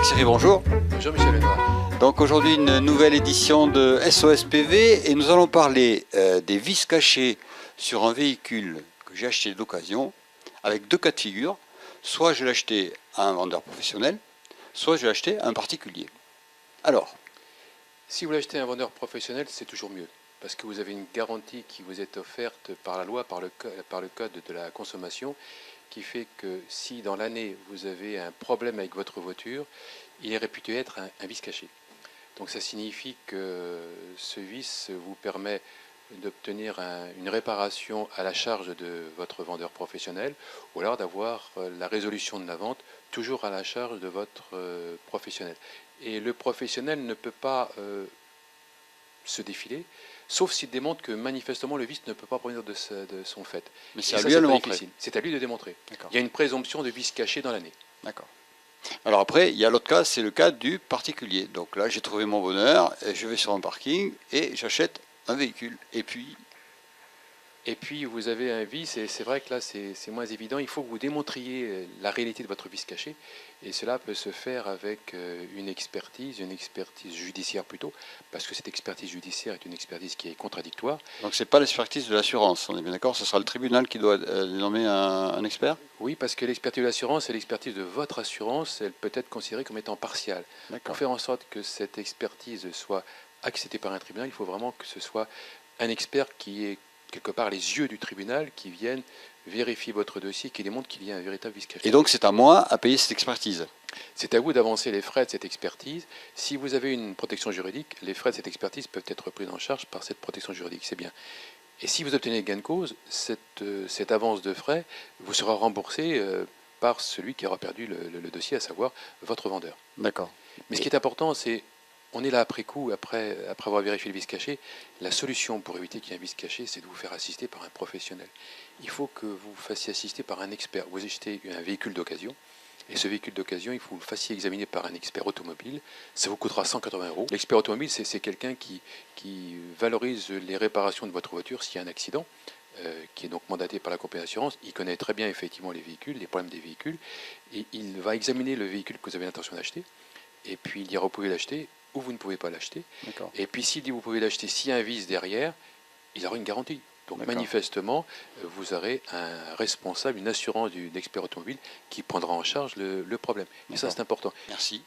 Jacques Siri, bonjour. Bonjour Michel Lenoir. Donc aujourd'hui une nouvelle édition de SOS PV et nous allons parler des vis cachées sur un véhicule que j'ai acheté d'occasion avec deux cas de figure. Soit je l'ai acheté à un vendeur professionnel, soit je l'ai acheté à un particulier. Alors, Si vous l'achetez à un vendeur professionnel, c'est toujours mieux, parce que vous avez une garantie qui vous est offerte par la loi, par le code de la consommation, qui fait que si dans l'année vous avez un problème avec votre voiture, il est réputé être un vice caché. Donc ça signifie que ce vice vous permet d'obtenir une réparation à la charge de votre vendeur professionnel, ou alors d'avoir la résolution de la vente toujours à la charge de votre professionnel. Et le professionnel ne peut pas se défiler, sauf s'il démontre que manifestement le vice ne peut pas provenir de son fait. mais c'est à lui de le montrer. C'est à lui de démontrer. D'accord. Il y a une présomption de vice caché dans l'année. D'accord. Alors après, il y a l'autre cas, c'est le cas du particulier. Donc là, j'ai trouvé mon bonheur, et je vais sur un parking et j'achète un véhicule. Et puis vous avez un vice, et c'est vrai que là c'est moins évident, il faut que vous démontriez la réalité de votre vice caché, et cela peut se faire avec une expertise judiciaire plutôt, parce que cette expertise judiciaire est une expertise qui est contradictoire. Donc c'est pas l'expertise de l'assurance, on est bien d'accord, ce sera le tribunal qui doit nommer un expert? Oui, parce que l'expertise de l'assurance et l'expertise de votre assurance, elle peut être considérée comme étant partiale. Pour faire en sorte que cette expertise soit acceptée par un tribunal, il faut vraiment que ce soit un expert qui ait quelque part les yeux du tribunal qui viennent vérifier votre dossier, qui démontre qu'il y a un véritable vice caché. Et donc c'est à moi à payer cette expertise? C'est à vous d'avancer les frais de cette expertise. Si vous avez une protection juridique, les frais de cette expertise peuvent être pris en charge par cette protection juridique, c'est bien. Et si vous obtenez gain de cause, cette avance de frais vous sera remboursée par celui qui aura perdu le dossier, à savoir votre vendeur. D'accord. Mais ce qui est important, c'est on est là après coup, après avoir vérifié le vice caché. La solution pour éviter qu'il y ait un vice caché, c'est de vous faire assister par un professionnel. Il faut que vous vous fassiez assister par un expert. Vous achetez un véhicule d'occasion, et ce véhicule d'occasion, il faut que vous le fassiez examiner par un expert automobile. Ça vous coûtera 180 €. L'expert automobile, c'est quelqu'un qui valorise les réparations de votre voiture s'il y a un accident, qui est donc mandaté par la compagnie d'assurance. Il connaît très bien effectivement les véhicules, les problèmes des véhicules, et il va examiner le véhicule que vous avez l'intention d'acheter, et puis il dira vous pouvez l'acheter, ou vous ne pouvez pas l'acheter. Et puis s'il dit vous pouvez l'acheter, s'il y a un vice derrière, il aura une garantie. Donc manifestement, vous aurez un responsable, une assurance d'expert automobile qui prendra en charge le problème. Et ça, c'est important. Merci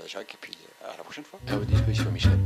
Jacques, et puis à la prochaine fois. À votre disposition, Michel.